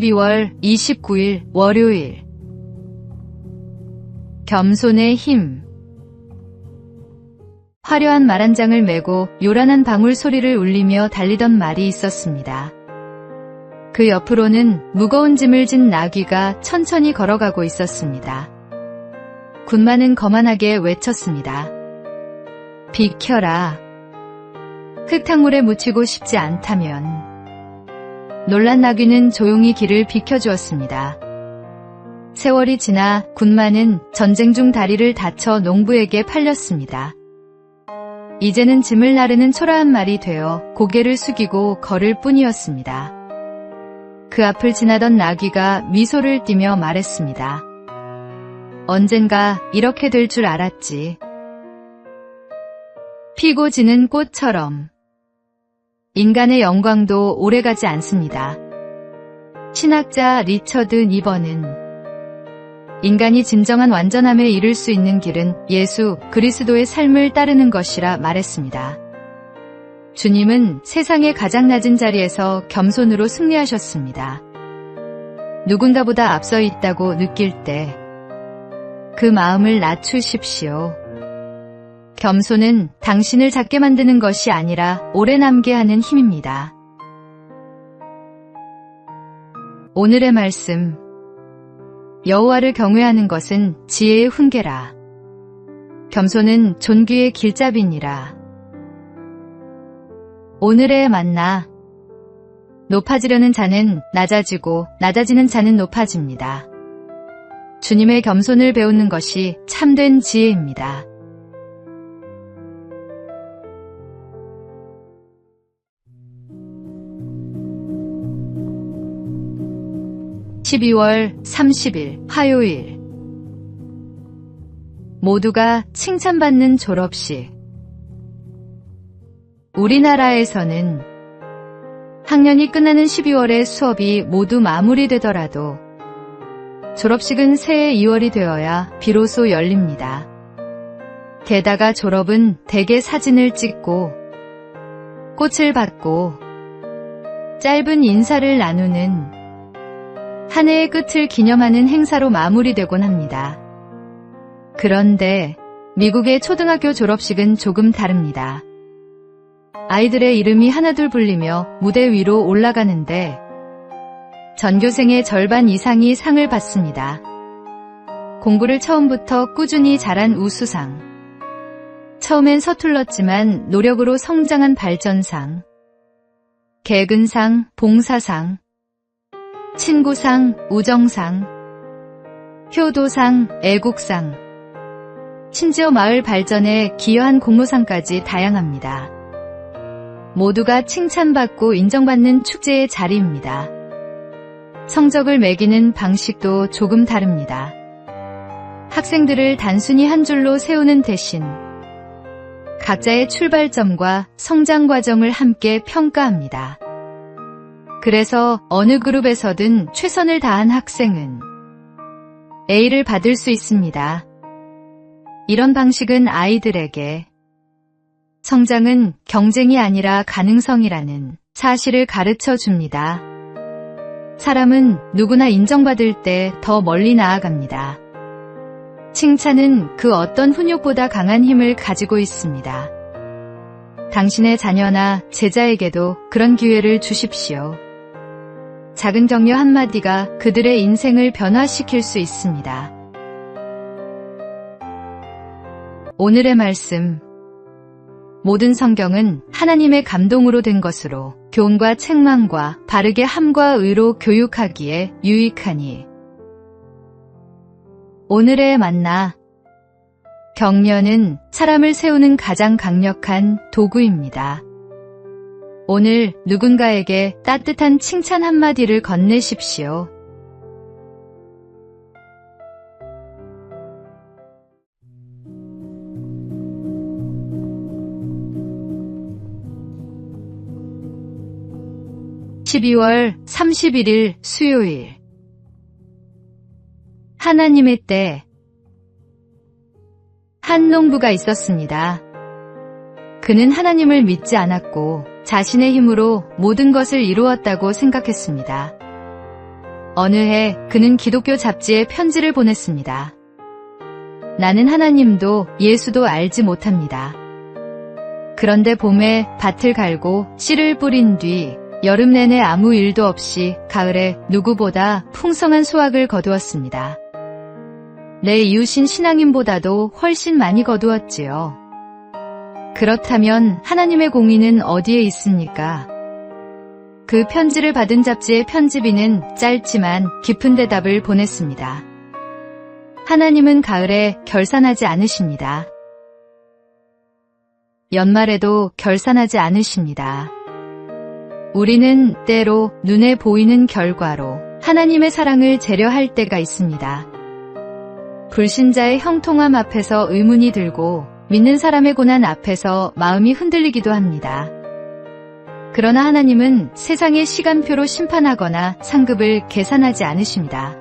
12월 29일 월요일. 겸손의 힘. 화려한 말 한 장을 메고 요란한 방울 소리를 울리며 달리던 말이 있었습니다. 그 옆으로는 무거운 짐을 진 나귀가 천천히 걸어가고 있었습니다. 군마는 거만하게 외쳤습니다. 비켜라. 흙탕물에 묻히고 싶지 않다면. 놀란 나귀는 조용히 길을 비켜주었습니다. 세월이 지나 군마는 전쟁 중 다리를 다쳐 농부에게 팔렸습니다. 이제는 짐을 나르는 초라한 말이 되어 고개를 숙이고 걸을 뿐이었습니다. 그 앞을 지나던 나귀가 미소를 띠며 말했습니다. 언젠가 이렇게 될 줄 알았지. 피고 지는 꽃처럼. 인간의 영광도 오래가지 않습니다. 신학자 리처드 니번은 인간이 진정한 완전함에 이를 수 있는 길은 예수 그리스도의 삶을 따르는 것이라 말했습니다. 주님은 세상의 가장 낮은 자리에서 겸손으로 승리하셨습니다. 누군가보다 앞서 있다고 느낄 때 그 마음을 낮추십시오. 겸손은 당신을 작게 만드는 것이 아니라 오래 남게 하는 힘입니다. 오늘의 말씀. 여호와를 경외하는 것은 지혜의 훈계라. 겸손은 존귀의 길잡이니라. 오늘의 만나. 높아지려는 자는 낮아지고 낮아지는 자는 높아집니다. 주님의 겸손을 배우는 것이 참된 지혜입니다. (12월 30일) 화요일. 모두가 칭찬받는 졸업식. 우리나라에서는 학년이 끝나는 12월에 수업이 모두 마무리되더라도 졸업식은 새해 2월이 되어야 비로소 열립니다. 게다가 졸업은 대개 사진을 찍고 꽃을 받고 짧은 인사를 나누는 한 해의 끝을 기념하는 행사로 마무리되곤 합니다. 그런데 미국의 초등학교 졸업식은 조금 다릅니다. 아이들의 이름이 하나둘 불리며 무대 위로 올라가는데 전교생의 절반 이상이 상을 받습니다. 공부를 처음부터 꾸준히 잘한 우수상, 처음엔 서툴렀지만 노력으로 성장한 발전상, 개근상, 봉사상, 친구상, 우정상, 효도상, 애국상, 심지어 마을 발전에 기여한 공로상까지 다양합니다. 모두가 칭찬받고 인정받는 축제의 자리입니다. 성적을 매기는 방식도 조금 다릅니다. 학생들을 단순히 한 줄로 세우는 대신 각자의 출발점과 성장 과정을 함께 평가합니다. 그래서 어느 그룹에서든 최선을 다한 학생은 A를 받을 수 있습니다. 이런 방식은 아이들에게 성장은 경쟁이 아니라 가능성이라는 사실을 가르쳐 줍니다. 사람은 누구나 인정받을 때 더 멀리 나아갑니다. 칭찬은 그 어떤 훈육보다 강한 힘을 가지고 있습니다. 당신의 자녀나 제자에게도 그런 기회를 주십시오. 작은 격려 한마디가 그들의 인생을 변화시킬 수 있습니다. 오늘의 말씀. 모든 성경은 하나님의 감동으로 된 것으로 교훈과 책망과 바르게 함과 의로 교육하기에 유익하니. 오늘의 만나. 격려는 사람을 세우는 가장 강력한 도구입니다. 오늘 누군가에게 따뜻한 칭찬 한마디를 건네십시오. (12월 31일) 수요일. 하나님의 때. 한 농부가 있었습니다. 그는 하나님을 믿지 않았고 자신의 힘으로 모든 것을 이루었다고 생각했습니다. 어느 해 그는 기독교 잡지에 편지를 보냈습니다. 나는 하나님도 예수도 알지 못합니다. 그런데 봄에 밭을 갈고 씨를 뿌린 뒤 여름 내내 아무 일도 없이 가을에 누구보다 풍성한 수확을 거두었습니다. 내 이웃인 신앙인보다도 훨씬 많이 거두었지요. 그렇다면 하나님의 공의는 어디에 있습니까? 그 편지를 받은 잡지의 편집인은 짧지만 깊은 대답을 보냈습니다. 하나님은 가을에 결산하지 않으십니다. 연말에도 결산하지 않으십니다. 우리는 때로 눈에 보이는 결과로 하나님의 사랑을 재려할 때가 있습니다. 불신자의 형통함 앞에서 의문이 들고 믿는 사람의 고난 앞에서 마음이 흔들리기도 합니다. 그러나 하나님은 세상의 시간표로 심판하거나 상급을 계산하지 않으십니다.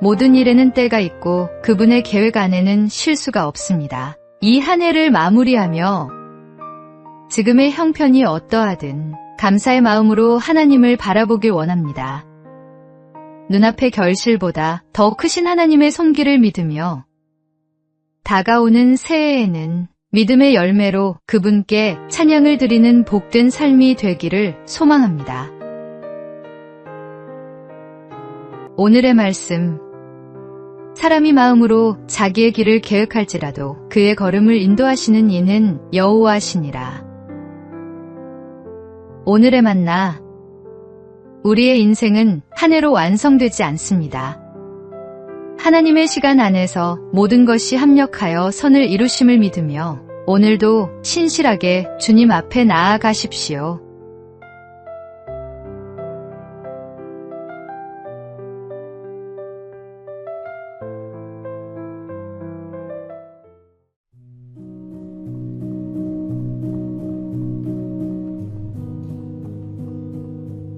모든 일에는 때가 있고 그분의 계획 안에는 실수가 없습니다. 이 한 해를 마무리하며 지금의 형편이 어떠하든 감사의 마음으로 하나님을 바라보길 원합니다. 눈앞의 결실보다 더 크신 하나님의 손길을 믿으며 다가오는 새해에는 믿음의 열매로 그분께 찬양을 드리는 복된 삶이 되기를 소망합니다. 오늘의 말씀. 사람이 마음으로 자기의 길을 계획할지라도 그의 걸음을 인도하시는 이는 여호와시니라. 오늘의 만나. 우리의 인생은 한 해로 완성되지 않습니다. 하나님의 시간 안에서 모든 것이 합력하여 선을 이루심을 믿으며 오늘도 신실하게 주님 앞에 나아가십시오.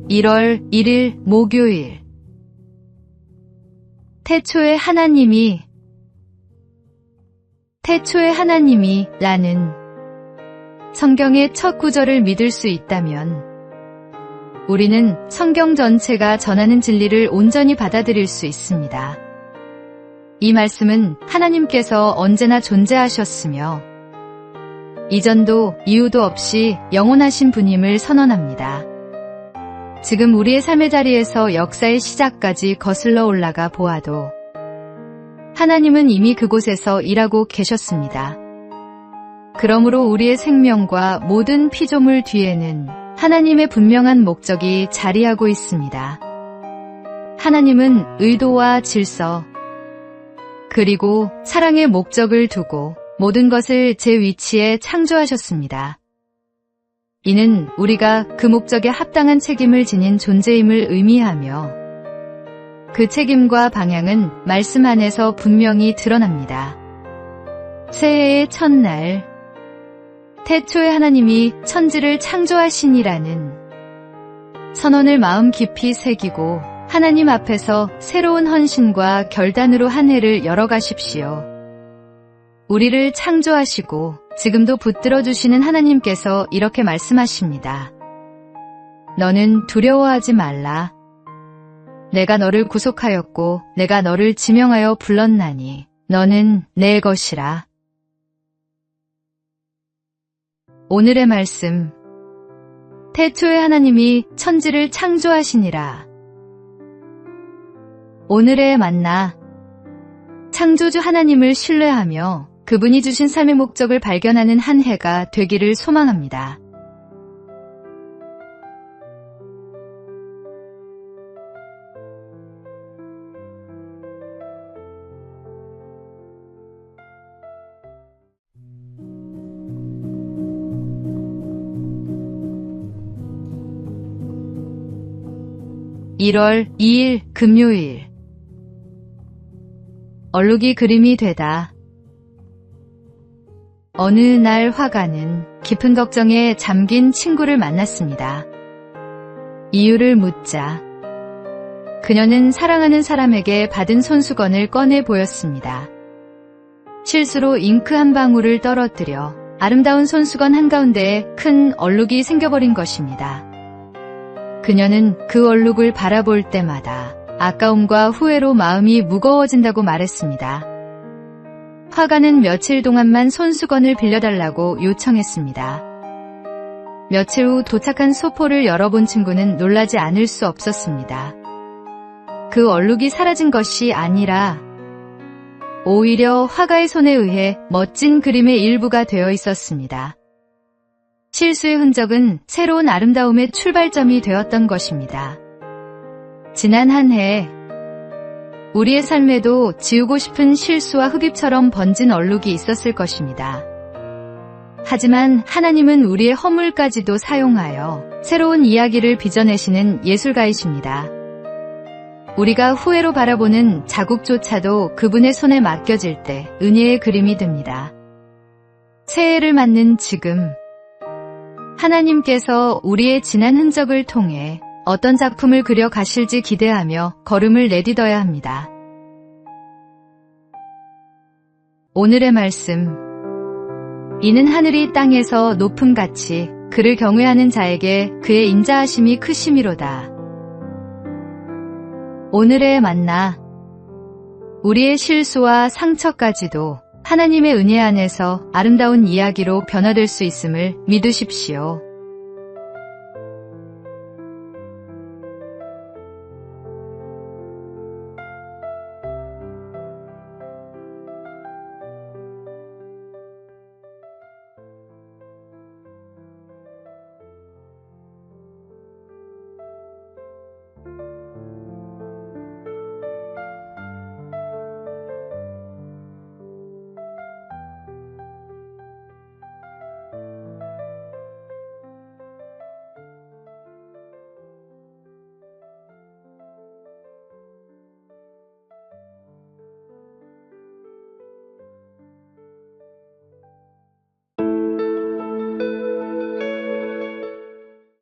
(1월 1일) 목요일. 태초에 하나님이 라는 성경의 첫 구절을 믿을 수 있다면 우리는 성경 전체가 전하는 진리를 온전히 받아들일 수 있습니다. 이 말씀은 하나님께서 언제나 존재하셨으며 이전도 이유도 없이 영원하신 분임을 선언합니다. 지금 우리의 삶의 자리에서 역사의 시작까지 거슬러 올라가 보아도 하나님은 이미 그곳에서 일하고 계셨습니다. 그러므로 우리의 생명과 모든 피조물 뒤에는 하나님의 분명한 목적이 자리하고 있습니다. 하나님은 의도와 질서, 그리고 사랑의 목적을 두고 모든 것을 제 위치에 창조하셨습니다. 이는 우리가 그 목적에 합당한 책임을 지닌 존재임을 의미하며 그 책임과 방향은 말씀 안에서 분명히 드러납니다. 새해의 첫날, 태초에 하나님이 천지를 창조하시니라는 선언을 마음 깊이 새기고 하나님 앞에서 새로운 헌신과 결단으로 한 해를 열어가십시오. 우리를 창조하시고 지금도 붙들어 주시는 하나님께서 이렇게 말씀하십니다. 너는 두려워하지 말라. 내가 너를 구속하였고 내가 너를 지명하여 불렀나니 너는 내 것이라. 오늘의 말씀. 태초에 하나님이 천지를 창조하시니라. 오늘의 만나. 창조주 하나님을 신뢰하며 그분이 주신 삶의 목적을 발견하는 한 해가 되기를 소망합니다. (1월 2일) 금요일. 얼룩이 그림이 되다. 어느 날 화가는 깊은 걱정에 잠긴 친구를 만났습니다. 이유를 묻자 그녀는 사랑하는 사람에게 받은 손수건을 꺼내 보였습니다. 실수로 잉크 한 방울을 떨어뜨려 아름다운 손수건 한가운데에 큰 얼룩이 생겨버린 것입니다. 그녀는 그 얼룩을 바라볼 때마다 아까움과 후회로 마음이 무거워진다고 말했습니다. 화가는 며칠 동안만 손수건을 빌려달라고 요청했습니다. 며칠 후 도착한 소포를 열어본 친구는 놀라지 않을 수 없었습니다. 그 얼룩이 사라진 것이 아니라 오히려 화가의 손에 의해 멋진 그림의 일부가 되어 있었습니다. 실수의 흔적은 새로운 아름다움의 출발점이 되었던 것입니다. 지난 한 해, 우리의 삶에도 지우고 싶은 실수와 흡입처럼 번진 얼룩이 있었을 것입니다. 하지만 하나님은 우리의 허물까지도 사용하여 새로운 이야기를 빚어내시는 예술가이십니다. 우리가 후회로 바라보는 자국조차도 그분의 손에 맡겨질 때 은혜의 그림이 됩니다. 새해를 맞는 지금, 하나님께서 우리의 지난 흔적을 통해 어떤 작품을 그려 가실지 기대하며 걸음을 내딛어야 합니다. 오늘의 말씀. 이는 하늘이 땅에서 높음같이 그를 경외하는 자에게 그의 인자하심이 크심이로다. 오늘의 만나. 우리의 실수와 상처까지도 하나님의 은혜 안에서 아름다운 이야기로 변화될 수 있음을 믿으십시오.